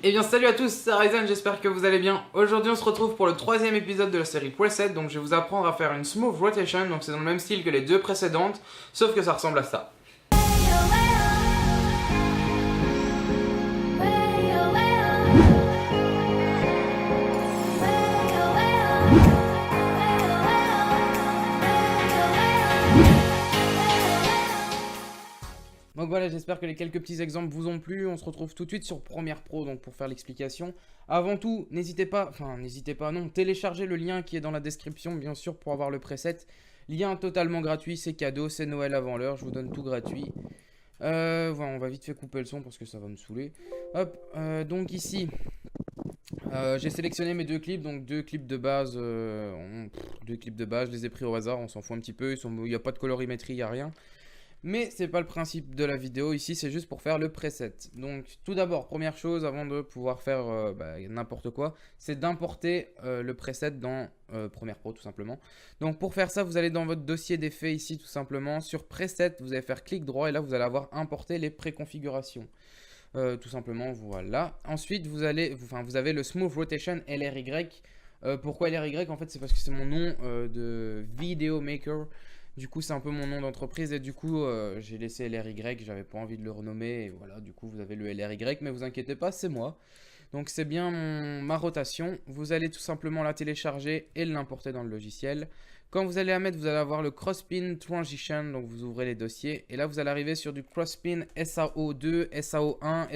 Eh bien salut à tous, c'est Ryzen, j'espère que vous allez bien. Aujourd'hui on se retrouve pour le troisième épisode de la série Preset, donc je vais vous apprendre à faire une Smooth Rotation, donc c'est dans le même style que les deux précédentes, sauf que ça ressemble à ça. Donc voilà, j'espère que les quelques petits exemples vous ont plu. On se retrouve tout de suite sur Premiere Pro donc pour faire l'explication. Avant tout, n'hésitez pas, non, téléchargez le lien qui est dans la description bien sûr pour avoir le preset. Lien totalement gratuit, c'est cadeau, c'est Noël avant l'heure, je vous donne tout gratuit. Voilà, on va vite fait couper le son parce que ça va me saouler. Hop, donc ici, j'ai sélectionné mes deux clips, donc deux clips de base, je les ai pris au hasard, on s'en fout un petit peu, il n'y a pas de colorimétrie, il n'y a rien. Mais c'est pas le principe de la vidéo, ici c'est juste pour faire le preset. Donc tout d'abord, première chose avant de pouvoir faire n'importe quoi, c'est d'importer le preset dans Premiere Pro tout simplement. Donc pour faire ça, vous allez dans votre dossier d'effets ici tout simplement, sur preset, vous allez faire clic droit et là vous allez avoir importé les préconfigurations. Tout simplement, voilà. Ensuite, vous avez le Smooth Rotation LRY. Pourquoi LRY? En fait, c'est parce que c'est mon nom de Video Maker. Du coup, c'est un peu mon nom d'entreprise et du coup, j'ai laissé LRY, j'avais pas envie de le renommer et voilà, du coup, vous avez le LRY, mais vous inquiétez pas, c'est moi. Donc, c'est bien ma rotation. Vous allez tout simplement la télécharger et l'importer dans le logiciel. Quand vous allez la mettre, vous allez avoir le Crosspin Transition, donc vous ouvrez les dossiers et là, vous allez arriver sur du Crosspin SAO2, SAO1,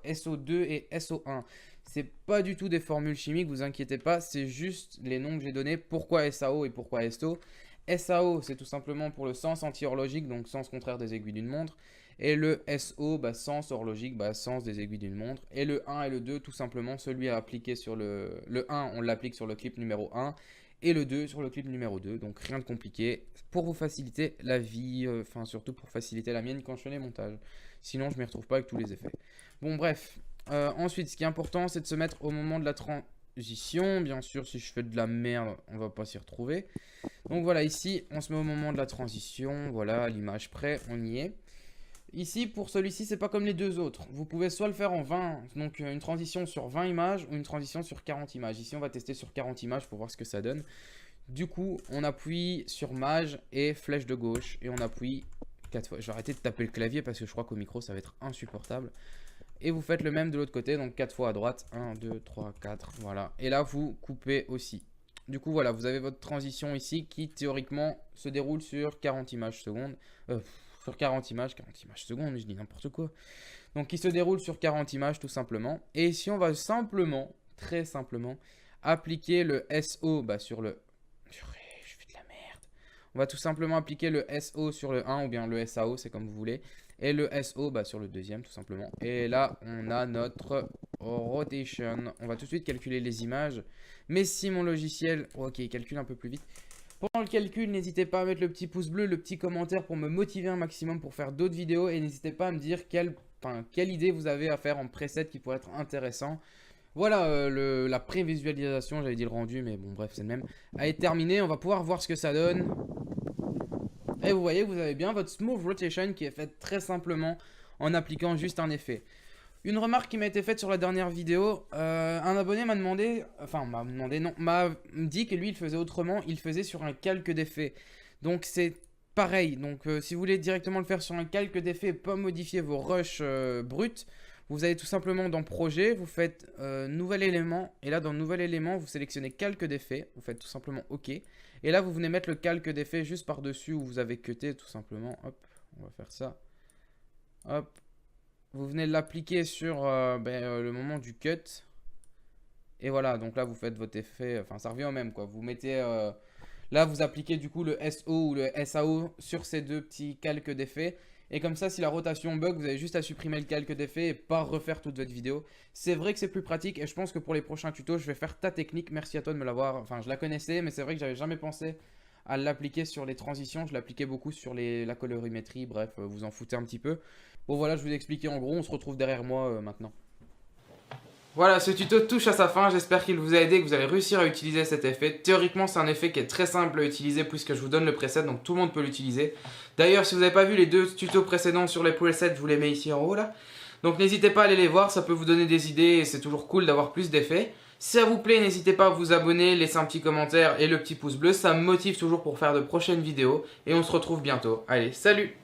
SO2 et SO1. C'est pas du tout des formules chimiques, vous inquiétez pas, c'est juste les noms que j'ai donnés. Pourquoi SAO et pourquoi SO? SAO, c'est tout simplement pour le sens anti-horlogique, donc sens contraire des aiguilles d'une montre. Et le SO, sens horlogique, sens des aiguilles d'une montre. Et le 1 et le 2, tout simplement, celui à appliquer sur le 1, on l'applique sur le clip numéro 1. Et le 2 sur le clip numéro 2. Donc rien de compliqué. Pour vous faciliter la vie, surtout pour faciliter la mienne quand je fais les montages. Sinon, je ne m'y retrouve pas avec tous les effets. Bon, bref. Ensuite, ce qui est important, c'est de se mettre au moment de la transition. Bien sûr, si je fais de la merde, on va pas s'y retrouver. Donc voilà, ici, on se met au moment de la transition. Voilà, l'image prêt, on y est. Ici, pour celui-ci, c'est pas comme les deux autres. Vous pouvez soit le faire en 20, donc une transition sur 20 images ou une transition sur 40 images. Ici, on va tester sur 40 images pour voir ce que ça donne. Du coup, on appuie sur Maj et flèche de gauche et on appuie 4 fois. Je vais arrêter de taper le clavier parce que je crois qu'au micro, ça va être insupportable. Et vous faites le même de l'autre côté, donc 4 fois à droite. 1, 2, 3, 4, voilà. Et là, vous coupez aussi. Du coup, voilà, vous avez votre transition ici qui, théoriquement, se déroule sur 40 images secondes. Sur 40 images secondes, je dis n'importe quoi. Donc, qui se déroule sur 40 images, tout simplement. Et ici, on va simplement, très simplement, appliquer le SO sur le... Je fais de la merde. On va tout simplement appliquer le SO sur le 1 ou bien le SAO, c'est comme vous voulez. Et le SO sur le deuxième, tout simplement. Et là, on a notre rotation. On va tout de suite calculer les images. Mais si mon logiciel... Ok, il calcule un peu plus vite. Pendant le calcul, n'hésitez pas à mettre le petit pouce bleu, le petit commentaire pour me motiver un maximum pour faire d'autres vidéos. Et n'hésitez pas à me dire quelle idée vous avez à faire en preset qui pourrait être intéressant. Voilà, la prévisualisation, j'avais dit le rendu, mais bon, bref, c'est le même. Elle est terminée, on va pouvoir voir ce que ça donne. Et vous voyez que vous avez bien votre Smooth Rotation qui est faite très simplement en appliquant juste un effet. Une remarque qui m'a été faite sur la dernière vidéo, un abonné m'a demandé, m'a dit que lui il faisait autrement, il faisait sur un calque d'effet. Donc c'est pareil, donc si vous voulez directement le faire sur un calque d'effet, pas modifier vos rushs bruts, vous allez tout simplement dans projet, vous faites nouvel élément, et là dans nouvel élément, vous sélectionnez calque d'effet, vous faites tout simplement OK. Et là vous venez mettre le calque d'effet juste par-dessus où vous avez cuté tout simplement, hop, on va faire ça, hop. Vous venez l'appliquer sur le moment du cut. Et voilà, donc là vous faites votre effet, ça revient au même quoi. Vous mettez, là vous appliquez du coup le SO ou le SAO sur ces deux petits calques d'effet. Et comme ça, si la rotation bug, vous avez juste à supprimer le calque d'effet et pas refaire toute votre vidéo. C'est vrai que c'est plus pratique et je pense que pour les prochains tutos, je vais faire ta technique. Merci à toi de me l'avoir, enfin je la connaissais, mais c'est vrai que j'avais jamais pensé à l'appliquer sur les transitions. Je l'appliquais beaucoup sur la colorimétrie, bref, vous en foutez un petit peu. Bon voilà, je vous ai expliqué en gros, on se retrouve derrière moi maintenant. Voilà, ce tuto touche à sa fin, j'espère qu'il vous a aidé, que vous allez réussir à utiliser cet effet. Théoriquement, c'est un effet qui est très simple à utiliser puisque je vous donne le preset, donc tout le monde peut l'utiliser. D'ailleurs, si vous n'avez pas vu les deux tutos précédents sur les presets, je vous les mets ici en haut là. Donc n'hésitez pas à aller les voir, ça peut vous donner des idées et c'est toujours cool d'avoir plus d'effets. Si ça vous plaît, n'hésitez pas à vous abonner, laisser un petit commentaire et le petit pouce bleu, ça me motive toujours pour faire de prochaines vidéos. Et on se retrouve bientôt. Allez, salut!